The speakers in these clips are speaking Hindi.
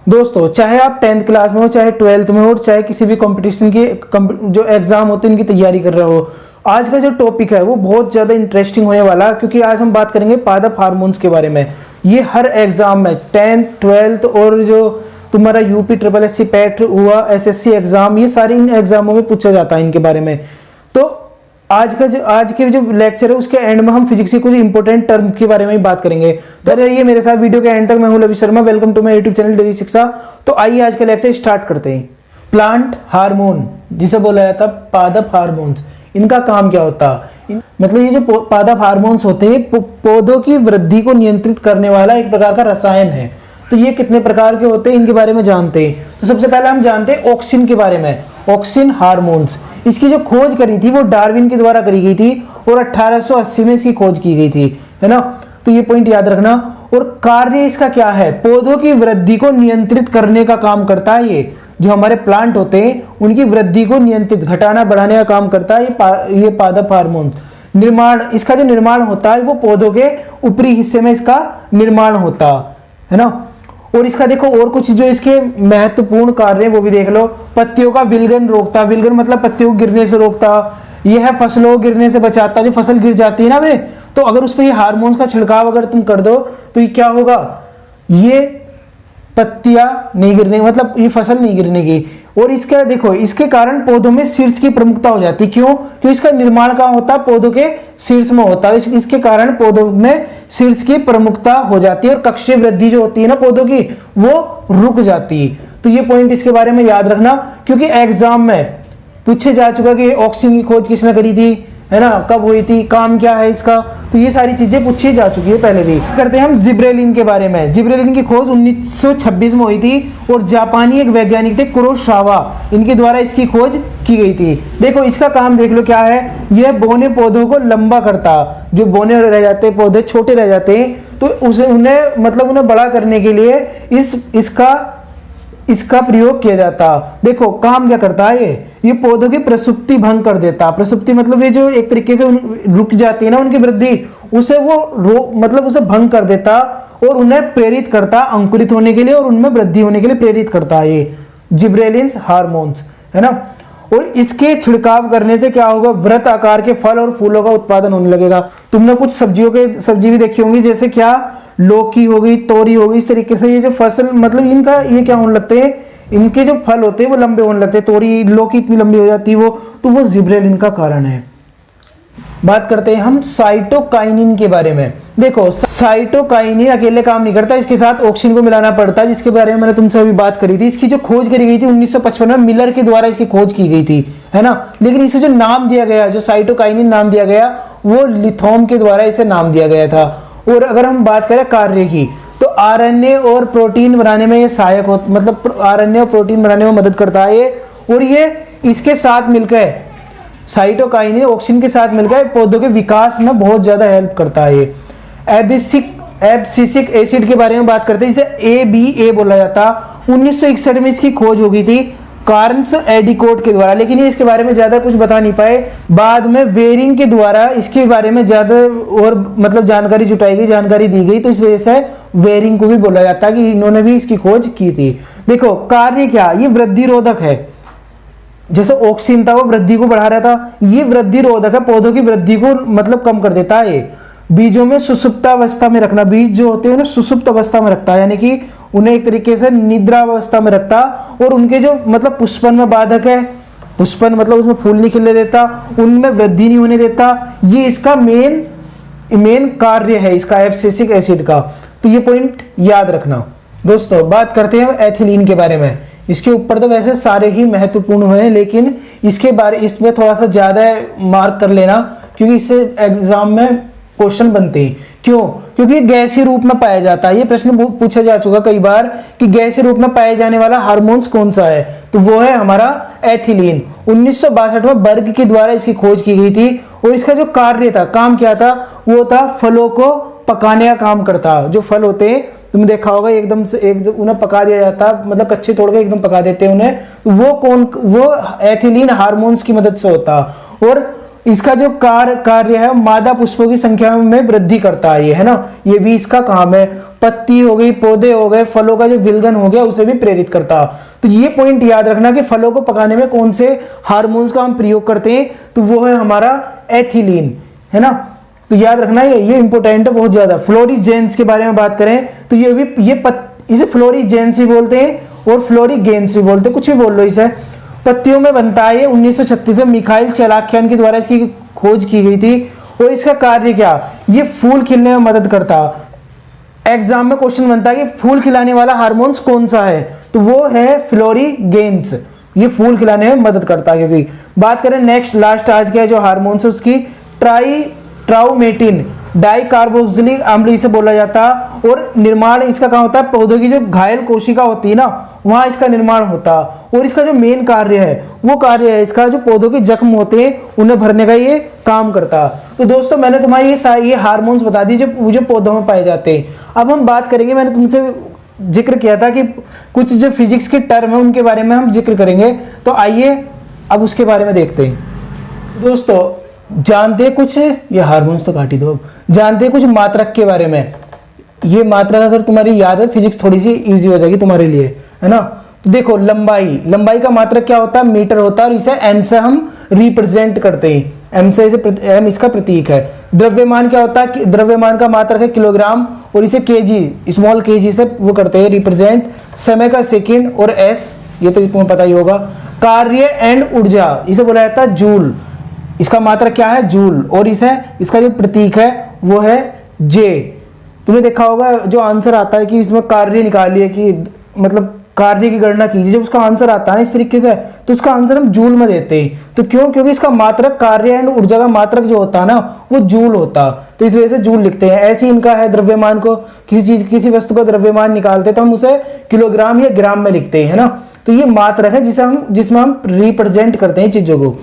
दोस्तों, चाहे आप 10th क्लास में हो, चाहे 12th में हो, चाहे किसी भी कंपटीशन की जो एग्जाम होते हैं उनकी तैयारी कर रहे हो, आज का जो टॉपिक है वो बहुत ज़्यादा इंटरेस्टिंग होने वाला है, क्योंकि आज हम बात करेंगे पादप हार्मोन्स के बारे में। ये हर एग्जाम में 10th 12th और जो तुम्हारा यूपी ट्रिपल एससी पैट हुआ, एसएससी एग्जाम, ये सारे इन एग्जामों में पूछा जाता है इनके बारे में। तो आज के जो लेक्चर है उसके एंड में हम फिजिक्स के कुछ इंपॉर्टेंट टर्म के बारे में बात करेंगे। तो रहिए मेरे साथ वीडियो के एंड तक। मैं हूं Ravi Sharma, welcome to my YouTube channel daily Shiksha. तो आइए आज का लेक्चर स्टार्ट करते हैं। प्लांट हार्मोन जिसे बोला जाता है पादप हार्मोन्स, इनका काम क्या होता है? मतलब ये जो पादप हार्मोन्स होते हैं पौधों की वृद्धि को नियंत्रित करने वाला एक प्रकार का रसायन है। तो ये कितने प्रकार के होते हैं इनके बारे में जानते हैं। तो सबसे पहले हम जानते हैं ऑक्सिन के बारे में। ऑक्सिन हार्मोन्स, इसकी जो खोज करी थी वो डार्विन के द्वारा करी गई थी और 1880 में इसकी खोज की गई थी, है ना। तो ये पॉइंट याद रखना। और कार्य इसका क्या है? पौधों की वृद्धि को नियंत्रित करने का काम करता है। ये जो हमारे प्लांट होते हैं उनकी वृद्धि को नियंत्रित, घटाना बढ़ाने का काम करता है ये पादप हार्मोन। निर्माण, इसका जो निर्माण होता है वो पौधों के ऊपरी हिस्से में इसका निर्माण होता है ना। और इसका देखो और कुछ जो इसके महत्वपूर्ण कार्य है वो भी देख लो। पत्तियों का विलगन रोकता, विलगन मतलब पत्तियों को गिरने से रोकता। यह है फसलों को गिरने से बचाता, जो फसल गिर जाती है ना वे, तो अगर उस पर ये हार्मोन्स का छिड़काव अगर तुम कर दो तो ये क्या होगा, ये पत्तियां नहीं गिरने, मतलब ये फसल नहीं गिरने की। और इसका देखो इसके कारण पौधों में शीर्ष की प्रमुखता हो जाती। क्यों? क्योंकि इसका निर्माण कहाँ होता है? पौधों के शीर्ष में होता है। इसके कारण पौधों में शीर्ष की प्रमुखता हो जाती है और कक्षीय वृद्धि जो होती है ना पौधों की, वो रुक जाती है। तो ये पॉइंट इसके बारे में याद रखना, क्योंकि एग्जाम में पूछे जा चुका कि ऑक्सीजन की खोज किसने करी थी, है ना, कब हुई थी, काम क्या है इसका। तो ये सारी चीजें पूछी जा चुकी है पहले भी। करते हैं हम जिब्रेलिन के बारे में। जिब्रेलिन की खोज 1926 में हुई थी और जापानी एक वैज्ञानिक थे कुरोसावा, इनके द्वारा इसकी खोज की गई थी। देखो इसका काम देख लो क्या है। यह बौने पौधों को लंबा करता, जो बौने रह जाते पौधे छोटे रह जाते हैं तो उन्हें बड़ा करने के लिए इसका प्रयोग किया जाता। देखो काम क्या करता है ये पौधों की प्रसुप्ति भंग कर देता। प्रसुप्ति मतलब ये जो एक तरीके से रुक जाती है ना उनकी वृद्धि, उसे वो उसे भंग कर देता और उन्हें प्रेरित करता अंकुरित होने के लिए और उनमें वृद्धि होने के लिए प्रेरित करता है ये जिब्रेलिन्स हार्मोन्स, है ना। और इसके छिड़काव करने से क्या होगा? वृत्त आकार के फल और फूलों का उत्पादन होने लगेगा। तुमने कुछ सब्जी भी देखी होंगी, जैसे क्या लौकी हो गई, तोरी हो गई, इस तरीके से ये जो फसल मतलब इनका ये क्या होने लगते हैं, इनके जो फल होते हैं वो लंबे होने लगते हैं। तोरी लौकी इतनी लंबी हो जाती है वो जिब्रेलिन का कारण है। बात करते हैं हम साइटोकाइनिन के बारे में। देखो साइटोकाइनिन अकेले काम नहीं करता, इसके साथ ऑक्सीजन को मिलाना पड़ता है, जिसके बारे में मैंने तुमसे अभी बात करी थी। इसकी जो खोज करी गई थी 1955 में मिलर के द्वारा इसकी खोज की गई थी, है ना। लेकिन इसे जो नाम दिया गया, जो साइटोकाइनिन नाम दिया गया, वो लिथोम के द्वारा इसे नाम दिया गया था। और अगर हम बात करें कार्य की, तो आरएनए और प्रोटीन बनाने में ये सहायक होता, मतलब आरएनए और प्रोटीन बनाने में मदद करता है ये। और ये इसके साथ मिलकर साइटोकाइनिन ऑक्सीजन के साथ मिलकर पौधों के विकास में बहुत ज्यादा हेल्प करता है ये। एब्सिसिक एसिड के बारे में बात करते हैं, इसे ABA बोला जाता। 1961 में इसकी खोज हो गई थी कार्न्स एडिकोट के द्वारा, लेकिन ये इसके बारे में ज्यादा कुछ बता नहीं पाए। बाद में वेरिंग के द्वारा इसके बारे में ज्यादा और जानकारी जुटाई गई, जानकारी दी गई, तो इस वजह से वेरिंग को भी बोला जाता है कि इन्होंने भी इसकी खोज की थी। देखो कार्य क्या, ये वृद्धि रोधक है। जैसे ऑक्सीजन था वो वृद्धि को बढ़ा रहा था, ये वृद्धि रोधक है, पौधों की वृद्धि को कम कर देता है। ये बीजों में सुसुप्त अवस्था में रखना, बीज जो होते हैं उन्हें सुसुप्त अवस्था में रखता है, यानी कि उन्हें एक तरीके से निद्रा अवस्था में रखता। और उनके जो पुष्पन में बाधक है, पुष्पन मतलब उसमें फूल नहीं खिलने देता, उनमें वृद्धि नहीं होने देता। ये इसका मेन कार्य है इसका एब्सिसिक एसिड का। तो ये पॉइंट याद रखना। दोस्तों बात करते हैं एथिलीन के बारे में। इसके ऊपर तो वैसे सारे ही महत्वपूर्ण हुए, लेकिन इसमें थोड़ा सा ज्यादा मार्क कर लेना, क्योंकि इससे एग्जाम में क्वेश्चन बनते हैं। क्यों? क्योंकि गैसीय रूप में पाया जाता है। ये प्रश्न पूछा जा चुका कई बार कि गैसीय रूप में पाए जाने वाला हार्मोन्स कौन सा है, तो वो है हमारा एथिलीन। 1962 में बर्ग के द्वारा इसकी खोज की गई थी। और इसका जो कार्य था, काम क्या था, वो था फलों को पकाने का काम करता। जो फल होते हैं तुमने देखा होगा एकदम उन्हें पका दिया जाता, मतलब कच्चे तोड़ के एकदम पका देते हैं उन्हें, वो एथिलीन हार्मोन्स की मदद से होता। और इसका जो कार्य है मादा पुष्पों की संख्या में वृद्धि करता है ये, है ना, ये भी इसका काम है। पत्ती हो गई, पौधे हो गए, फलों का जो विलगन हो गया उसे भी प्रेरित करता। तो ये पॉइंट याद रखना कि फलों को पकाने में कौन से हार्मोन्स का हम प्रयोग करते हैं, तो वो है हमारा एथिलीन, है ना। तो याद रखना ये इंपॉर्टेंट है बहुत ज्यादा। फ्लोरीजेंस के बारे में बात करें तो ये भी इसे फ्लोरीजेंस भी बोलते हैं और फ्लोरीगेंस भी बोलते हैं, कुछ भी बोल लो इसे। पत्तियों में बनता है। ये 1936 में मिखाइल चलाखियान के द्वारा इसकी खोज की गई थी। और इसका कार्य क्या, ये फूल खिलने में मदद करता। एग्जाम में क्वेश्चन बनता है कि फूल खिलाने वाला हार्मोन्स कौन सा है, तो वो है फ्लोरीगेंस। ये फूल खिलाने में मदद करता है। क्योंकि बात करें नेक्स्ट लास्ट आज के जो हार्मोन्स है उसकी, ट्राउमेटिन डाइकार्बोक्सिलिक अम्ल इसे बोला जाता। और निर्माण इसका कहाँ होता है, पौधों की जो घायल कोशिका होती है ना वहां इसका निर्माण होता। और इसका जो मेन कार्य है वो कार्य है इसका, जो पौधों के जख्म होते हैं उन्हें भरने का ये काम करता। तो दोस्तों मैंने तुम्हारे ये हार्मोन्स बता दिए जो पौधों में पाए जाते हैं। अब हम बात करेंगे, मैंने तुमसे जिक्र किया था कि कुछ जो फिजिक्स के टर्म है उनके बारे में हम जिक्र करेंगे। तो आइए अब उसके बारे में देखते हैं। दोस्तों जानते कुछ, ये हार्मोन्स तो काट ही दो, जानते कुछ मात्रक के बारे में। ये मात्रक अगर तुम्हारी याद है फिजिक्स थोड़ी सी इजी हो जाएगी तुम्हारे लिए, है ना। तो देखो लंबाई का मात्रक क्या होता है, मीटर होता है। और इसे एम से हम रिप्रेजेंट करते हैं, एम इसका प्रतीक है। द्रव्यमान क्या होता है, द्रव्यमान का मात्रक है किलोग्राम। और इसे केजी, स्मॉल केजी से वो करते हैं रिप्रेजेंट। समय का सेकंड और एस, ये तो तुम्हें पता ही होगा। कार्य एंड ऊर्जा इसे बोला जाता है जूल, इसका मात्रक क्या है जूल। और इसका जो प्रतीक है वो है जे। तुमने देखा होगा जो आंसर आता है कि इसमें कार्य निकालिए, कि मतलब कार्य की गणना कीजिए, जब उसका आंसर आता है इस तरीके से तो उसका आंसर हम जूल में देते हैं। तो क्यों, क्योंकि इसका मात्रक कार्य एंड ऊर्जा का मात्रक जो होता है ना वो जूल होता, तो इस वजह से जूल लिखते हैं। ऐसे इनका है द्रव्यमान को, किसी वस्तु का द्रव्यमान निकालते तो हम उसे किलोग्राम या ग्राम में लिखते हैं, है ना। तो ये मात्रक है जिसमें हम रिप्रेजेंट करते हैं चीजों को।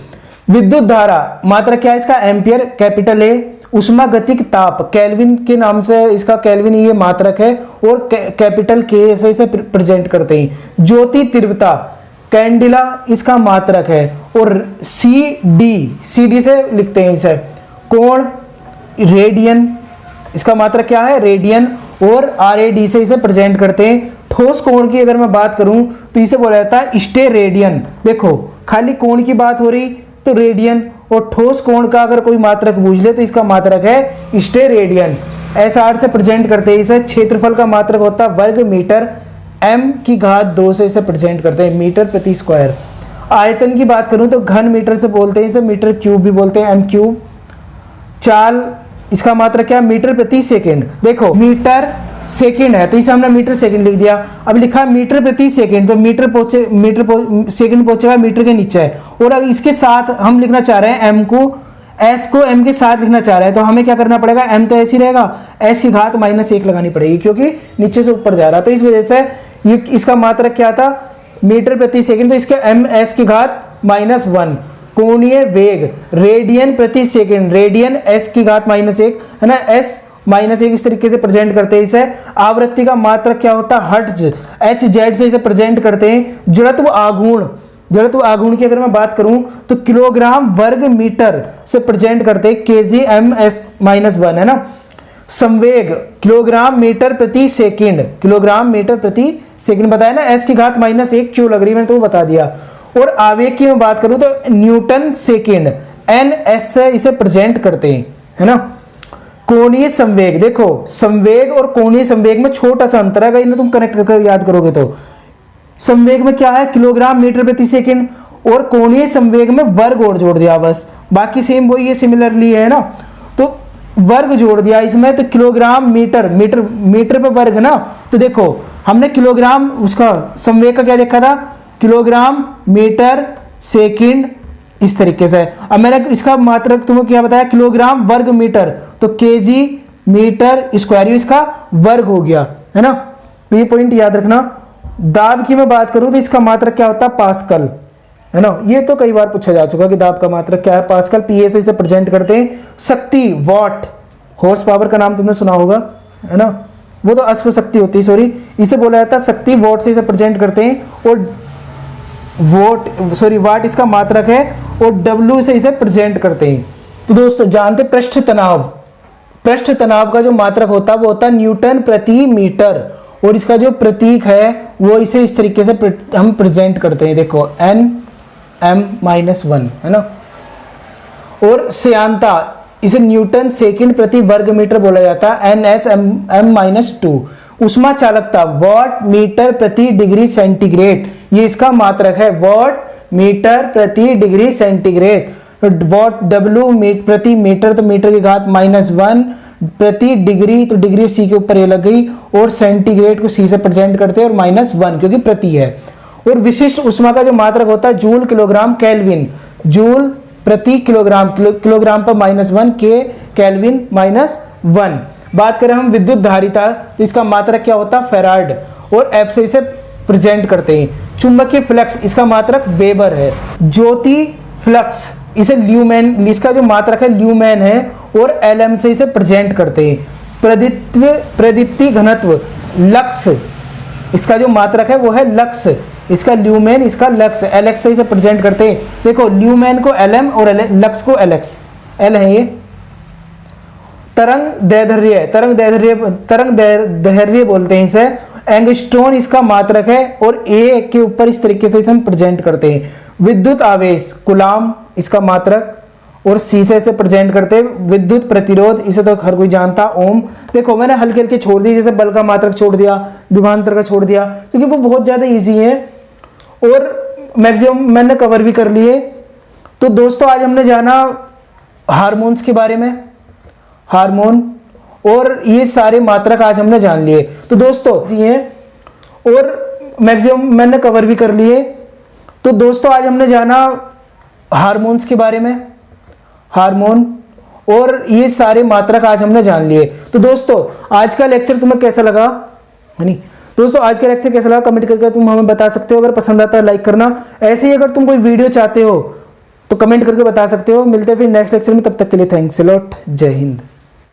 विद्युत धारा मात्रक क्या है इसका, एम्पियर कैपिटल ए। उष्मागतिक ताप केल्विन के नाम से इसका, केल्विन ये मात्रक है। और कैपिटल के से इसे प्रेजेंट करते हैं। ज्योति तीव्रता कैंडिला इसका मात्रक है। और सी डी से लिखते हैं इसे। कोण रेडियन, इसका मात्रक क्या है रेडियन। और RAD से इसे प्रेजेंट करते हैं। ठोस कोण की अगर मैं बात करूं तो इसे बोला जाता है स्टेरेडियन। देखो खाली कोण की बात हो रही तो रेडियन, और ठोस कोण का अगर कोई मात्रक पूछ ले तो इसका मात्रक है स्टेरेडियन। SR से प्रेजेंट करते हैं इसे। क्षेत्रफल का मात्रक होता है वर्ग मीटर। m⁻2 से इसे प्रेजेंट करते हैं, मीटर प्रति स्क्वायर। आयतन की बात करूं तो घन मीटर से बोलते हैं इसे, मीटर क्यूब भी बोलते हैं, m3। चाल इसका मात्रक क्या, मीटर प्रति सेकेंड। देखो मीटर सेकंड है तो इसे हमने मीटर सेकंड लिख दिया। अब लिखा मीटर प्रति सेकंड, तो मीटर सेकंड पहुंचेगा मीटर के नीचे है। और अगर इसके साथ हम लिखना चाह रहे हैं एस को m के साथ लिखना चाह रहे हैं तो हमें क्या करना पड़ेगा, m तो ऐसे ही रहेगा, s की घात -1 लगानी पड़ेगी क्योंकि नीचे से ऊपर जा रहा। तो इस वजह से ये इसका मात्रक क्या था, मीटर प्रति सेकंड। तो इसके ms की घात -1। कोणीय वेग रेडियन प्रति सेकंड, रेडियन s की घात -1, है ना, s -1 इस तरीके से प्रेजेंट करते हैं इसे। आवृत्ति का मात्रक क्या होता है, हर्ट्ज, HZ से इसे प्रेजेंट करते हैं। जड़त्व आघूर्ण की अगर मैं बात करूं तो किलोग्राम वर्ग मीटर से प्रेजेंट करते हैं, kg/m(s)-1, है ना। संवेग किलोग्राम मीटर प्रति सेकंड बताया ना, s की घात -1 क्यों लग रही है मैंने तो वो बता दिया। और आवेग की मैं बात करूं तो न्यूटन सेकंड, NS से इसे प्रेजेंट करते हैं, है ना। कोणीय संवेग, देखो संवेग और कोणीय संवेग में छोटा सा अंतर है, इन्हें तुम कनेक्ट करके याद करोगे तो संवेग में क्या है किलोग्राम मीटर प्रति सेकंड, और कोणीय संवेग में वर्ग और जोड़ दिया, बस बाकी सेम वही है, सिमिलरली है ना। तो वर्ग जोड़ दिया इसमें, तो किलोग्राम मीटर पे वर्ग है ना। तो देखो हमने किलोग्राम उसका संवेग का क्या देखा था, किलोग्राम मीटर सेकंड, इस तरीके से। अब मैंने इसका मात्रक तुम्हें क्या बताया, किलोग्राम वर्ग मीटर, तो kg मीटर स्क्वायर इसका वर्ग हो गया, है ना। तो ये पॉइंट याद रखना। दाब की मैं बात करूं तो इसका मात्रक क्या होता है, पास्कल, है ना। ये तो कई बार पूछा जा चुका कि दाब का मात्रक क्या है, पास्कल। PA से इसे प्रेजेंट करते हैं। शक्ति वॉट, हॉर्स पावर का नाम तुमने सुना होगा, है ना, वो तो अश्व शक्ति होती है, सॉरी, इसे बोला जाता है शक्ति। वॉट से इसे प्रेजेंट करते हैं। और वाट इसका मात्रक है। और W से इसे प्रेजेंट करते हैं। तो दोस्तों जानते पृष्ठ तनाव पृष्ठ तनाव का जो मात्रक होता है वो होता है न्यूटन प्रति मीटर, और इसका जो प्रतीक है वो इसे इस तरीके से हम प्रेजेंट करते हैं, देखो Nm-1 है ना। और श्यानता इसे न्यूटन सेकंड प्रति वर्ग मीटर बोला जाता है, Nsm-2। उष्मा चालकता वॉट मीटर प्रति डिग्री सेंटीग्रेड, ये इसका मात्रक है, वॉट मीटर प्रति डिग्री सेंटीग्रेड। वॉट W प्रति मीटर, तो मीटर की घात -1, प्रति डिग्री तो डिग्री सी के ऊपर ये लग गई, और सेंटीग्रेड को सी से प्रेजेंट करते हैं और -1 क्योंकि प्रति है। और विशिष्ट उष्मा का जो मात्रक होता है जूल किलोग्राम केल्विन, जूल प्रति किलोग्राम, किलोग्राम पर -1 के केल्विन -1। बात करें हम विद्युत धारिता, तो इसका मात्रक क्या होता है फैराड, और एफ से इसे प्रेजेंट करते हैं। चुंबकीय फ्लक्स इसका मात्रक वेबर है। ज्योति फ्लक्स इसे ल्यूमेन, इसका जो मात्रक है ल्यूमेन है, और एलएम से इसे प्रेजेंट करते हैं। प्रदीप्ति घनत्व लक्स, इसका जो मात्रक है वो है लक्स, इसका ल्यूमेन, इसका लक्स, एलएक्स से इसे प्रेजेंट करते हैं। देखो ल्यूमेन को एलएम और लक्स को एलएक्स, एल है ये। तरंग दैर्ध्य बोलते हैं इसे, एंगस्ट्रॉन इसका मात्रक है, और ए के ऊपर इस तरीके से इसे हम प्रेजेंट करते हैं। विद्युत आवेश कुलाम इसका मात्रक, और सी से इसे प्रेजेंट करते हैं। विद्युत प्रतिरोध इसे तो हर कोई जानता, ओम। देखो मैंने हल्के हल्के छोड़ दिए, जैसे बल का मात्रक छोड़ दिया, विभवांतर का छोड़ दिया, क्योंकि वो बहुत ज्यादा इजी है और मैक्सिमम मैंने कवर भी कर लिए। तो दोस्तों आज हमने जाना हार्मोन्स के बारे में, हार्मोन, और ये सारे मात्रक आज हमने जान लिए। तो दोस्तों ये और मैक्सिमम मैंने कवर भी कर लिए। तो दोस्तों आज हमने जाना हार्मोन्स के बारे में, हार्मोन, और ये सारे मात्रक आज हमने जान लिए। तो दोस्तों आज का लेक्चर तुम्हें कैसा लगा, है नहीं दोस्तों, आज का लेक्चर कैसा लगा कमेंट करके तुम हमें बता सकते हो। अगर पसंद आता है लाइक करना, ऐसे ही अगर तुम कोई वीडियो चाहते हो तो कमेंट करके बता सकते हो। मिलते हैं फिर नेक्स्ट लेक्चर में, तब तक के लिए थैंक्स अ लॉट, जय हिंद।